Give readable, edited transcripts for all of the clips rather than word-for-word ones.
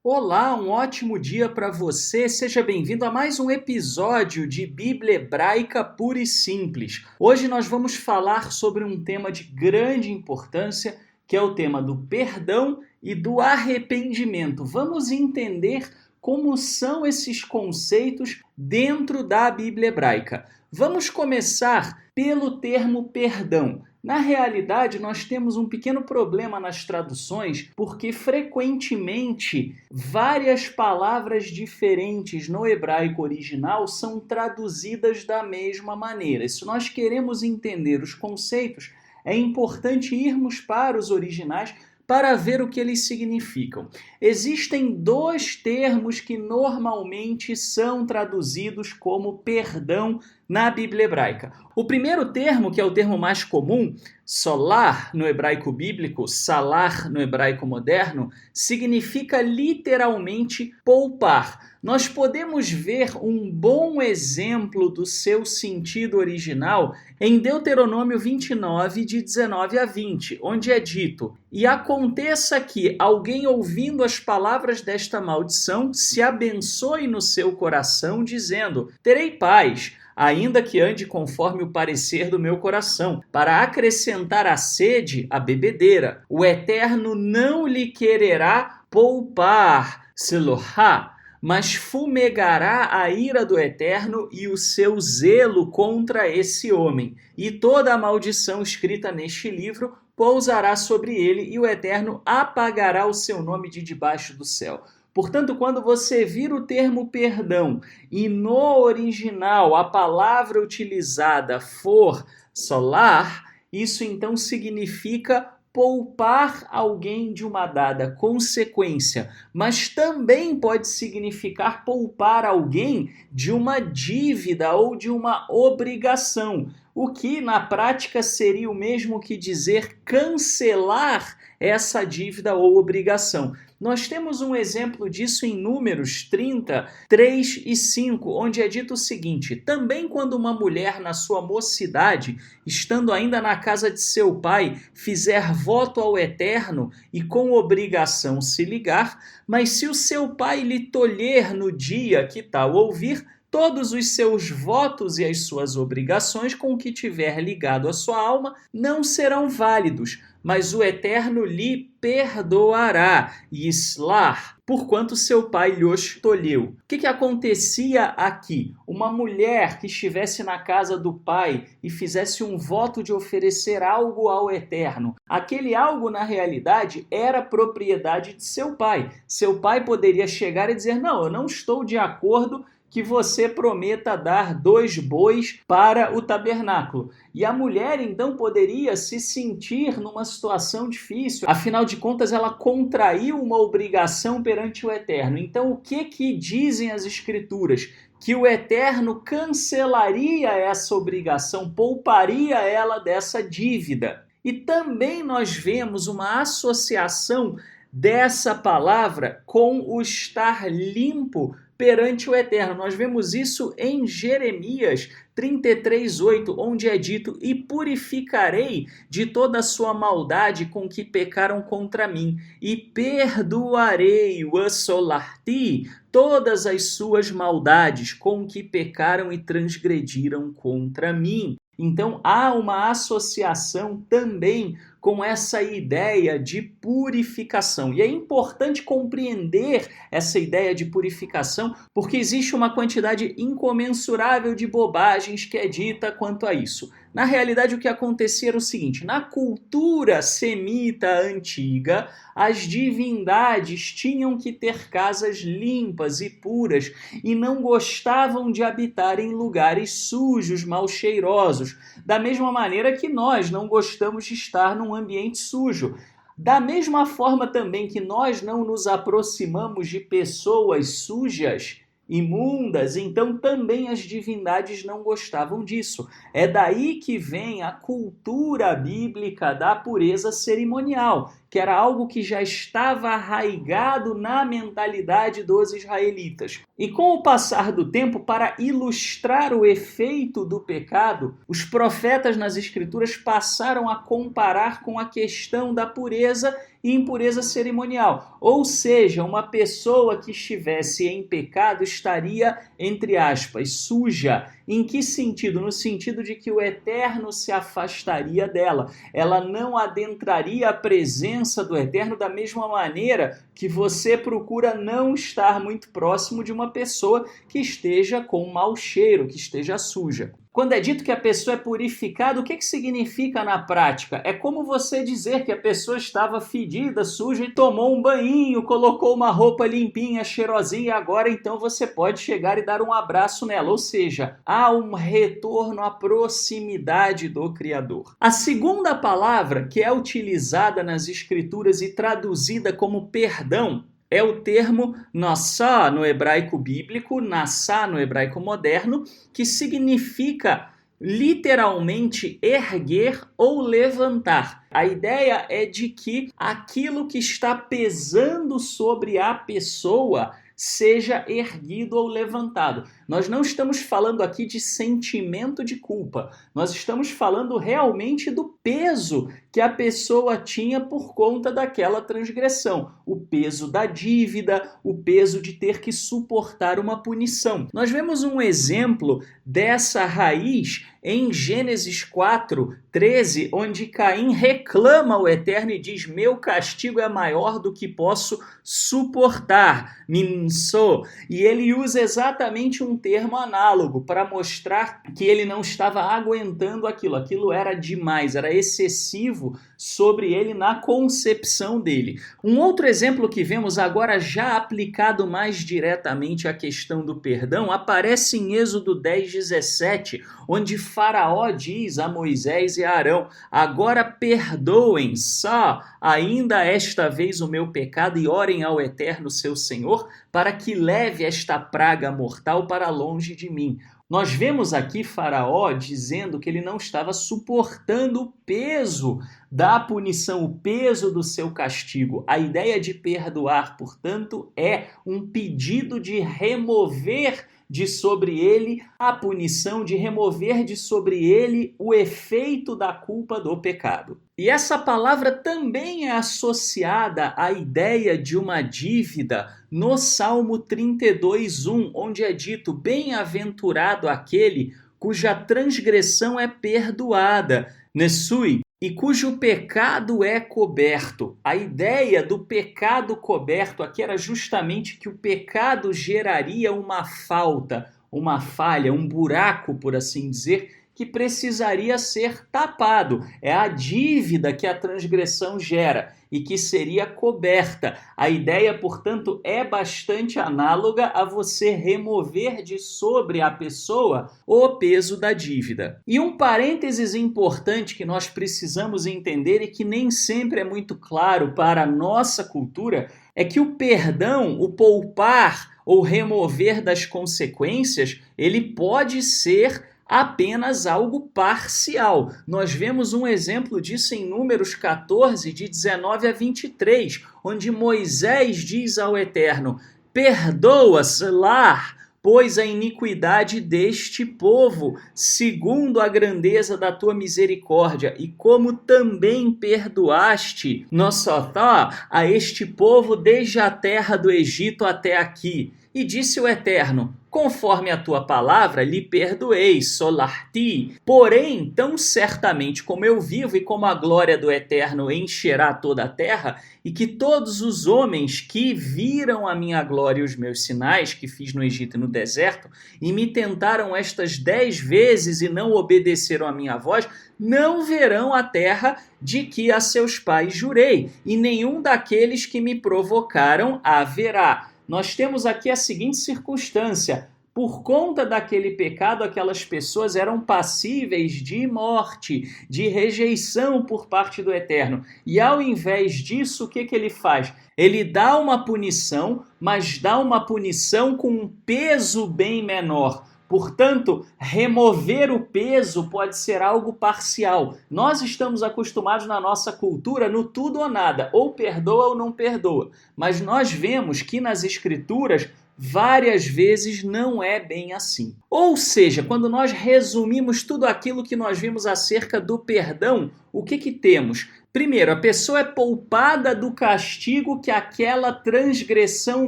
Olá, um ótimo dia para você. Seja bem-vindo a mais um episódio de Bíblia Hebraica Pura e Simples. Hoje nós vamos falar sobre um tema de grande importância, que é o tema do perdão e do arrependimento. Vamos entender como são esses conceitos dentro da Bíblia Hebraica. Vamos começar pelo termo perdão. Na realidade, nós temos um pequeno problema nas traduções, porque frequentemente várias palavras diferentes no hebraico original são traduzidas da mesma maneira. Se nós queremos entender os conceitos, é importante irmos para os originais para ver o que eles significam. Existem dois termos que normalmente são traduzidos como perdão na Bíblia hebraica. O primeiro termo, que é o termo mais comum, solar no hebraico bíblico, salar no hebraico moderno, significa literalmente poupar. Nós podemos ver um bom exemplo do seu sentido original em Deuteronômio 29, de 19 a 20, onde é dito: "E aconteça que alguém ouvindo as palavras desta maldição se abençoe no seu coração, dizendo: terei paz, ainda que ande conforme o parecer do meu coração, para acrescentar à sede a bebedeira. O Eterno não lhe quererá poupar, Selohá, mas fumegará a ira do Eterno e o seu zelo contra esse homem. E toda a maldição escrita neste livro pousará sobre ele, e o Eterno apagará o seu nome de debaixo do céu." Portanto, quando você vir o termo perdão e no original a palavra utilizada for solar, isso então significa poupar alguém de uma dada consequência, mas também pode significar poupar alguém de uma dívida ou de uma obrigação, o que na prática seria o mesmo que dizer cancelar essa dívida ou obrigação. Nós temos um exemplo disso em Números 30, 3 e 5, onde é dito o seguinte: "Também quando uma mulher na sua mocidade, estando ainda na casa de seu pai, fizer voto ao Eterno e com obrigação se ligar, mas se o seu pai lhe tolher no dia que tal ouvir, todos os seus votos e as suas obrigações com que tiver ligado a sua alma não serão válidos, mas o Eterno lhe perdoará, Yislar, porquanto seu pai lhos tolheu." O que acontecia aqui? Uma mulher que estivesse na casa do pai e fizesse um voto de oferecer algo ao Eterno. Aquele algo, na realidade, era propriedade de seu pai. Seu pai poderia chegar e dizer: "Não, eu não estou de acordo que você prometa dar 2 bois para o tabernáculo." E a mulher então poderia se sentir numa situação difícil, afinal de contas ela contraiu uma obrigação perante o Eterno. Então o que dizem as Escrituras? Que o Eterno cancelaria essa obrigação, pouparia ela dessa dívida. E também nós vemos uma associação dessa palavra com o estar limpo perante o Eterno. Nós vemos isso em Jeremias 33:8, onde é dito: "E purificarei de toda a sua maldade com que pecaram contra mim, e perdoarei o assolar-ti todas as suas maldades com que pecaram e transgrediram contra mim." Então há uma associação também com essa ideia de purificação. E é importante compreender essa ideia de purificação, porque existe uma quantidade incomensurável de bobagens que é dita quanto a isso. Na realidade, o que acontecia era o seguinte: na cultura semita antiga, as divindades tinham que ter casas limpas e puras e não gostavam de habitar em lugares sujos, mal cheirosos, da mesma maneira que nós não gostamos de estar num ambiente sujo. Da mesma forma também que nós não nos aproximamos de pessoas sujas, imundas, então também as divindades não gostavam disso. É daí que vem a cultura bíblica da pureza cerimonial, que era algo que já estava arraigado na mentalidade dos israelitas. E com o passar do tempo, para ilustrar o efeito do pecado, os profetas nas Escrituras passaram a comparar com a questão da pureza e impureza cerimonial. Ou seja, uma pessoa que estivesse em pecado estaria, entre aspas, suja. Em que sentido? No sentido de que o Eterno se afastaria dela. Ela não adentraria a presença do Eterno da mesma maneira que você procura não estar muito próximo de uma pessoa que esteja com mau cheiro, que esteja suja. Quando é dito que a pessoa é purificada, o que significa na prática? É como você dizer que a pessoa estava fedida, suja e tomou um banho, colocou uma roupa limpinha, cheirosinha e agora então você pode chegar e dar um abraço nela. Ou seja, há um retorno à proximidade do Criador. A segunda palavra que é utilizada nas Escrituras e traduzida como perdão é o termo nassá no hebraico bíblico, nassá no hebraico moderno, que significa literalmente erguer ou levantar. A ideia é de que aquilo que está pesando sobre a pessoa seja erguido ou levantado. Nós não estamos falando aqui de sentimento de culpa, nós estamos falando realmente do peso que a pessoa tinha por conta daquela transgressão, o peso da dívida, o peso de ter que suportar uma punição. Nós vemos um exemplo dessa raiz em Gênesis 4:13, onde Caim reclama ao Eterno e diz: meu castigo é maior do que posso suportar, minsô. E ele usa exatamente um termo análogo para mostrar que ele não estava aguentando aquilo era demais, era excessivo sobre ele na concepção dele. Um outro exemplo que vemos agora já aplicado mais diretamente à questão do perdão aparece em Êxodo 10:17, onde Faraó diz a Moisés e a Arão: agora perdoem só ainda esta vez o meu pecado e orem ao Eterno seu Senhor para que leve esta praga mortal para longe de mim. Nós vemos aqui Faraó dizendo que ele não estava suportando o peso da punição, o peso do seu castigo. A ideia de perdoar, portanto, é um pedido de remover de sobre ele a punição, de remover de sobre ele o efeito da culpa do pecado. E essa palavra também é associada à ideia de uma dívida no Salmo 32:1, onde é dito: bem-aventurado aquele cuja transgressão é perdoada, Nessui, e cujo pecado é coberto. A ideia do pecado coberto aqui era justamente que o pecado geraria uma falta, uma falha, um buraco, por assim dizer, que precisaria ser tapado. É a dívida que a transgressão gera e que seria coberta. A ideia, portanto, é bastante análoga a você remover de sobre a pessoa o peso da dívida. E um parênteses importante que nós precisamos entender e que nem sempre é muito claro para a nossa cultura é que o perdão, o poupar ou remover das consequências, ele pode ser apenas algo parcial. Nós vemos um exemplo disso em Números 14, de 19 a 23, onde Moisés diz ao Eterno: perdoa-se-lá, pois a iniquidade deste povo, segundo a grandeza da tua misericórdia, e como também perdoaste, nossotá, a este povo desde a terra do Egito até aqui. E disse o Eterno: conforme a tua palavra, lhe perdoei, solarti. Porém, tão certamente como eu vivo e como a glória do Eterno encherá toda a terra, e que todos os homens que viram a minha glória e os meus sinais que fiz no Egito e no deserto, e me tentaram estas 10 vezes e não obedeceram a minha voz, não verão a terra de que a seus pais jurei, e nenhum daqueles que me provocaram a verá. Nós temos aqui a seguinte circunstância: por conta daquele pecado, aquelas pessoas eram passíveis de morte, de rejeição por parte do Eterno. E ao invés disso, o que ele faz? Ele dá uma punição, mas dá uma punição com um peso bem menor. Portanto, remover o peso pode ser algo parcial. Nós estamos acostumados na nossa cultura no tudo ou nada, ou perdoa ou não perdoa. Mas nós vemos que nas Escrituras várias vezes não é bem assim. Ou seja, quando nós resumimos tudo aquilo que nós vimos acerca do perdão, o que temos? Primeiro, a pessoa é poupada do castigo que aquela transgressão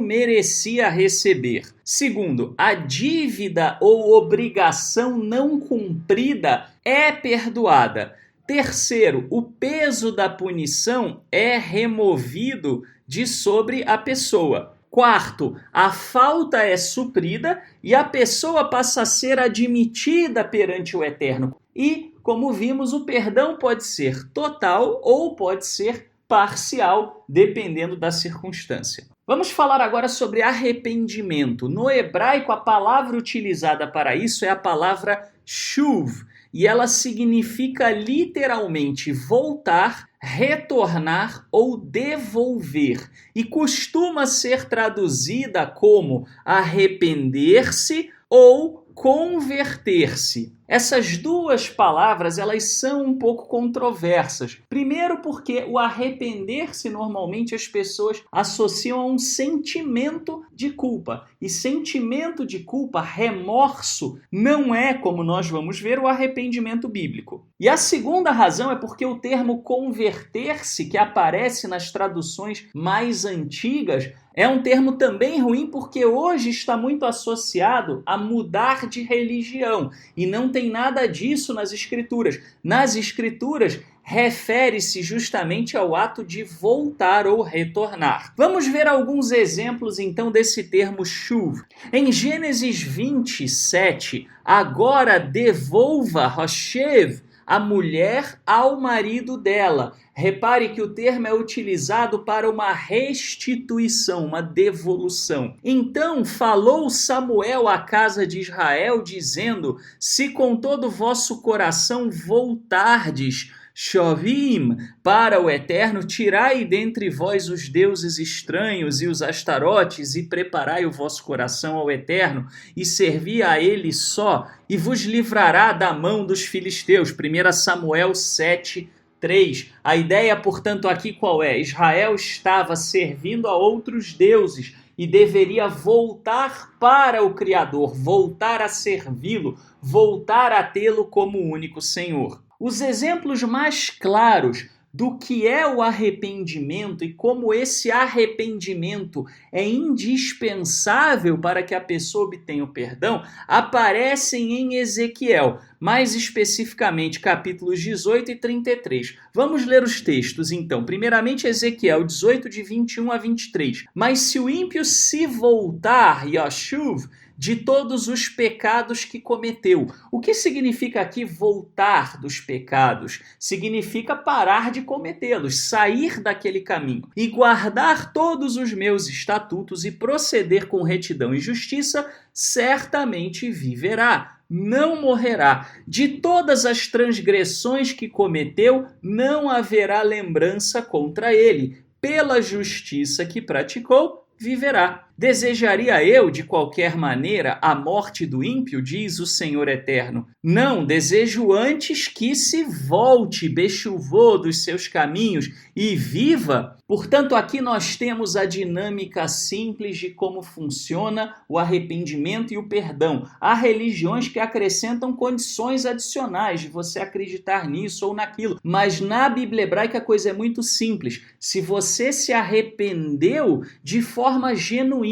merecia receber. Segundo, a dívida ou obrigação não cumprida é perdoada. Terceiro, o peso da punição é removido de sobre a pessoa. Quarto, a falta é suprida e a pessoa passa a ser admitida perante o Eterno. E, como vimos, o perdão pode ser total ou pode ser parcial, dependendo da circunstância. Vamos falar agora sobre arrependimento. No hebraico, a palavra utilizada para isso é a palavra shuv, e ela significa literalmente voltar, retornar ou devolver, e costuma ser traduzida como arrepender-se ou converter-se. Essas duas palavras, elas são um pouco controversas. Primeiro porque o arrepender-se normalmente as pessoas associam a um sentimento de culpa. E sentimento de culpa, remorso, não é, como nós vamos ver, o arrependimento bíblico. E a segunda razão é porque o termo converter-se, que aparece nas traduções mais antigas, é um termo também ruim porque hoje está muito associado a mudar de religião e não tem nada disso nas Escrituras. Nas Escrituras, refere-se justamente ao ato de voltar ou retornar. Vamos ver alguns exemplos então desse termo shuv. Em Gênesis 27, agora devolva Roshev, a mulher ao marido dela. Repare que o termo é utilizado para uma restituição, uma devolução. Então falou Samuel à casa de Israel, dizendo: se com todo o vosso coração voltardes, Shovim, para o Eterno, tirai dentre vós os deuses estranhos e os astarotes, e preparai o vosso coração ao Eterno, e servi a ele só, e vos livrará da mão dos filisteus. 1 Samuel 7:3. A ideia, portanto, aqui qual é? Israel estava servindo a outros deuses e deveria voltar para o Criador, voltar a servi-lo, voltar a tê-lo como único Senhor. Os exemplos mais claros do que é o arrependimento e como esse arrependimento é indispensável para que a pessoa obtenha o perdão aparecem em Ezequiel, mais especificamente capítulos 18 e 33. Vamos ler os textos então. Primeiramente Ezequiel 18, de 21 a 23. Mas se o ímpio se voltar, Yashuv, de todos os pecados que cometeu. O que significa aqui voltar dos pecados? Significa parar de cometê-los, sair daquele caminho e guardar todos os meus estatutos e proceder com retidão e justiça, certamente viverá, não morrerá. De todas as transgressões que cometeu, não haverá lembrança contra ele. Pela justiça que praticou, viverá. Desejaria eu, de qualquer maneira, a morte do ímpio, diz o Senhor Eterno? Não, desejo antes que se volte, bechuvô, dos seus caminhos e viva. Portanto, aqui nós temos a dinâmica simples de como funciona o arrependimento e o perdão. Há religiões que acrescentam condições adicionais de você acreditar nisso ou naquilo, mas na Bíblia hebraica a coisa é muito simples. Se você se arrependeu de forma genuína,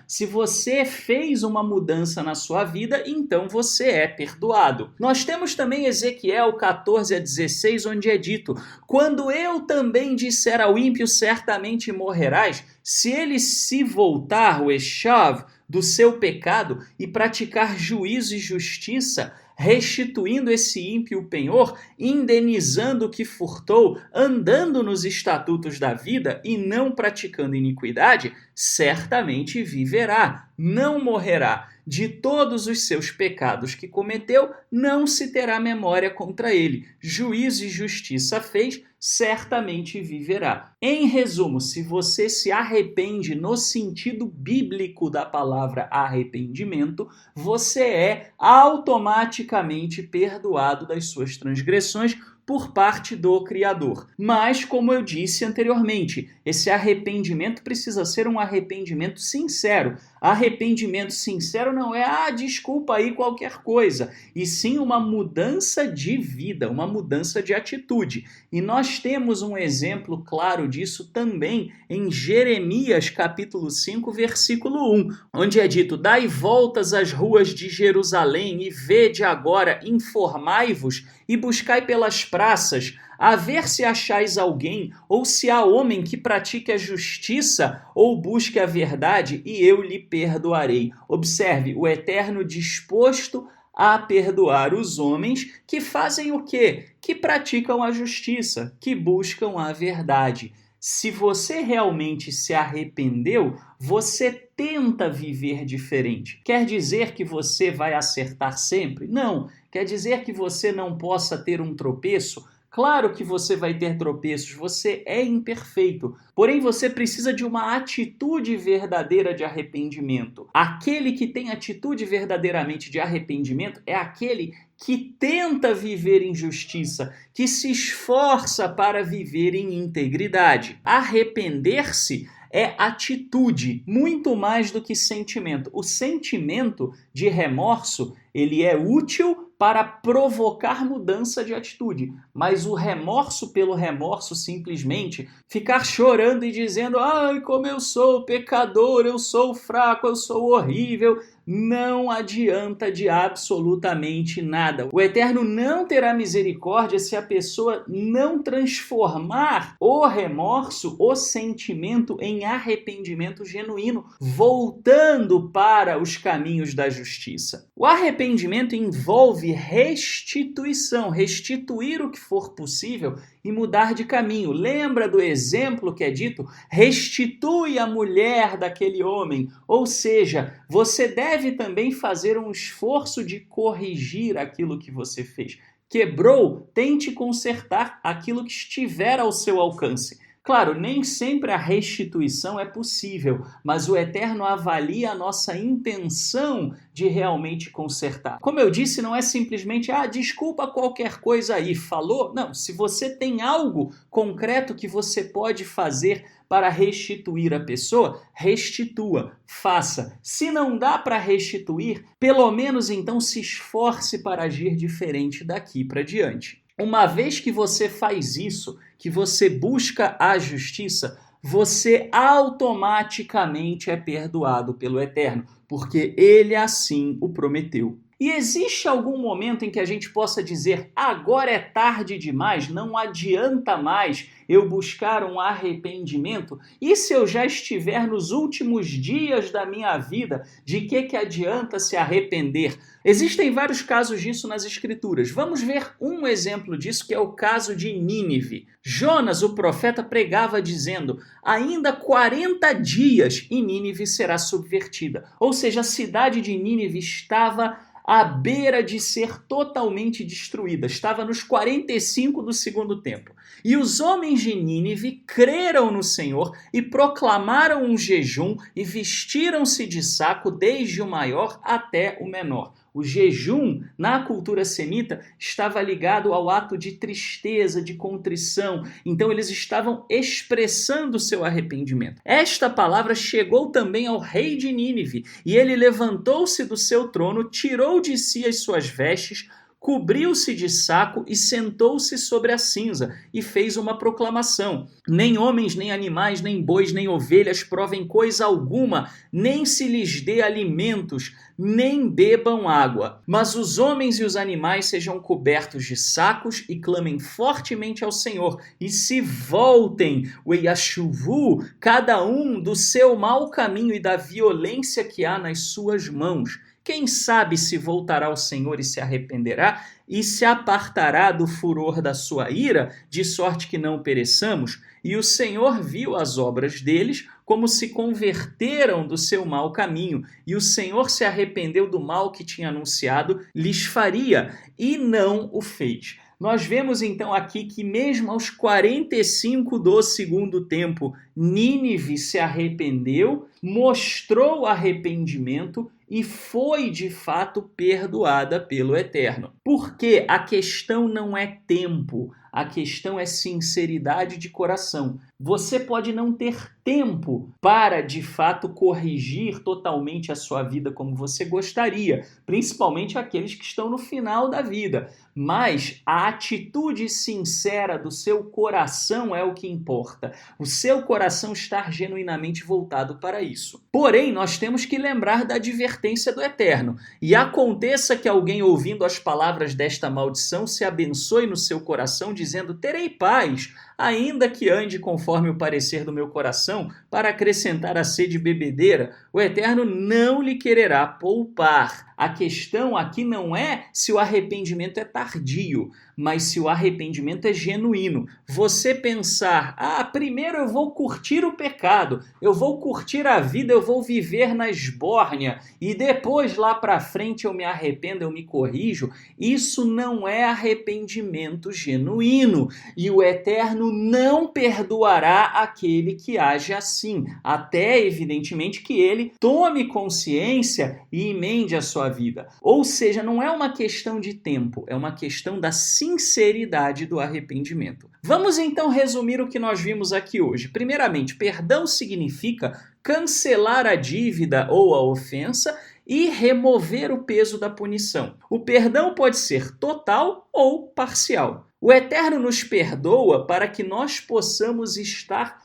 se você fez uma mudança na sua vida, então você é perdoado. Nós temos também Ezequiel 14 a 16, onde é dito: quando eu também disser ao ímpio, certamente morrerás, se ele se voltar, o Eshav, do seu pecado e praticar juízo e justiça, restituindo esse ímpio o penhor, indenizando o que furtou, andando nos estatutos da vida e não praticando iniquidade, certamente viverá, não morrerá. De todos os seus pecados que cometeu, não se terá memória contra ele. Juízo e justiça fez, certamente viverá. Em resumo, se você se arrepende no sentido bíblico da palavra arrependimento, você é automaticamente perdoado das suas transgressões por parte do Criador. Mas, como eu disse anteriormente, esse arrependimento precisa ser um arrependimento sincero. Arrependimento sincero não é, desculpa aí qualquer coisa, e sim uma mudança de vida, uma mudança de atitude. E nós temos um exemplo claro disso também em Jeremias capítulo 5, versículo 1, onde é dito: dai voltas às ruas de Jerusalém e vede agora, informai-vos e buscai pelas praças, a ver se achais alguém, ou se há homem que pratique a justiça ou busque a verdade, e eu lhe perdoarei. Observe, o Eterno disposto a perdoar os homens que fazem o quê? Que praticam a justiça, que buscam a verdade. Se você realmente se arrependeu, você tenta viver diferente. Quer dizer que você vai acertar sempre? Não. Quer dizer que você não possa ter um tropeço? Claro que você vai ter tropeços, você é imperfeito. Porém, você precisa de uma atitude verdadeira de arrependimento. Aquele que tem atitude verdadeiramente de arrependimento é aquele que tenta viver em justiça, que se esforça para viver em integridade. Arrepender-se é atitude, muito mais do que sentimento. O sentimento de remorso, ele é útil para provocar mudança de atitude, mas o remorso pelo remorso, simplesmente ficar chorando e dizendo: ai, como eu sou pecador, eu sou fraco, eu sou horrível, não adianta de absolutamente nada. O Eterno não terá misericórdia se a pessoa não transformar o remorso, o sentimento, em arrependimento genuíno, voltando para os caminhos da justiça. O arrependimento envolve restituição, restituir o que for possível e mudar de caminho. Lembra do exemplo que é dito? Restitui a mulher daquele homem. Ou seja, você deve também fazer um esforço de corrigir aquilo que você fez. Quebrou, tente consertar aquilo que estiver ao seu alcance. Claro, nem sempre a restituição é possível, mas o Eterno avalia a nossa intenção de realmente consertar. Como eu disse, não é simplesmente, desculpa qualquer coisa aí, falou? Não, se você tem algo concreto que você pode fazer para restituir a pessoa, restitua, faça. Se não dá para restituir, pelo menos então se esforce para agir diferente daqui para diante. Uma vez que você faz isso, que você busca a justiça, você automaticamente é perdoado pelo Eterno, porque Ele assim o prometeu. E existe algum momento em que a gente possa dizer: agora é tarde demais, não adianta mais eu buscar um arrependimento? E se eu já estiver nos últimos dias da minha vida, de que adianta se arrepender? Existem vários casos disso nas Escrituras. Vamos ver um exemplo disso, que é o caso de Nínive. Jonas, o profeta, pregava dizendo: ainda 40 dias e Nínive será subvertida. Ou seja, a cidade de Nínive estava à beira de ser totalmente destruída. Estava nos 45 do segundo tempo. E os homens de Nínive creram no Senhor e proclamaram um jejum e vestiram-se de saco desde o maior até o menor. O jejum, na cultura semita, estava ligado ao ato de tristeza, de contrição. Então eles estavam expressando seu arrependimento. Esta palavra chegou também ao rei de Nínive, e ele levantou-se do seu trono, tirou de si as suas vestes, cobriu-se de saco e sentou-se sobre a cinza e fez uma proclamação: nem homens, nem animais, nem bois, nem ovelhas provem coisa alguma, nem se lhes dê alimentos, nem bebam água. Mas os homens e os animais sejam cobertos de sacos e clamem fortemente ao Senhor, e se voltem, o Yashuvu, cada um do seu mau caminho e da violência que há nas suas mãos. Quem sabe se voltará ao Senhor e se arrependerá e se apartará do furor da sua ira, de sorte que não pereçamos? E o Senhor viu as obras deles, como se converteram do seu mau caminho, e o Senhor se arrependeu do mal que tinha anunciado lhes faria, e não o fez. Nós vemos então aqui que mesmo aos 45 do segundo tempo, Nínive se arrependeu, mostrou arrependimento e foi de fato perdoada pelo Eterno. Porque a questão não é tempo, a questão é sinceridade de coração. Você pode não ter tempo para, de fato, corrigir totalmente a sua vida como você gostaria, principalmente aqueles que estão no final da vida. Mas a atitude sincera do seu coração é o que importa. O seu coração estar genuinamente voltado para isso. Porém, nós temos que lembrar da advertência do Eterno. E aconteça que alguém ouvindo as palavras desta maldição se abençoe no seu coração, dizendo: terei paz, ainda que ande conforme o parecer do meu coração, para acrescentar a sede bebedeira, o Eterno não lhe quererá poupar. A questão aqui não é se o arrependimento é tardio, mas se o arrependimento é genuíno. Você pensar: primeiro eu vou curtir o pecado, eu vou curtir a vida, eu vou viver na esbórnia, e depois lá para frente eu me arrependo, eu me corrijo, isso não é arrependimento genuíno. E o Eterno não perdoará aquele que age assim, até evidentemente que ele tome consciência e emende a sua vida. Ou seja, não é uma questão de tempo, é uma questão da sinceridade do arrependimento. Vamos então resumir o que nós vimos aqui hoje. Primeiramente, perdão significa cancelar a dívida ou a ofensa e remover o peso da punição. O perdão pode ser total ou parcial. O Eterno nos perdoa para que nós possamos estar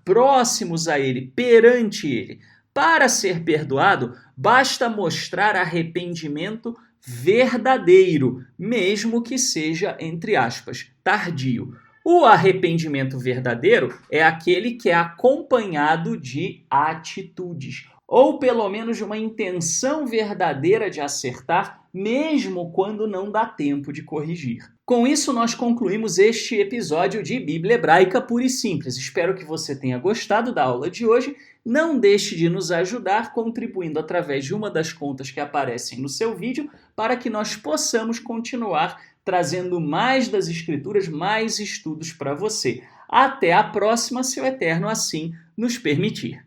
próximos a Ele, perante Ele. Para ser perdoado, basta mostrar arrependimento verdadeiro, mesmo que seja, entre aspas, tardio. O arrependimento verdadeiro é aquele que é acompanhado de atitudes, ou pelo menos de uma intenção verdadeira de acertar, mesmo quando não dá tempo de corrigir. Com isso, nós concluímos este episódio de Bíblia Hebraica Pura e Simples. Espero que você tenha gostado da aula de hoje. Não deixe de nos ajudar contribuindo através de uma das contas que aparecem no seu vídeo para que nós possamos continuar trazendo mais das Escrituras, mais estudos para você. Até a próxima, se o Eterno assim nos permitir.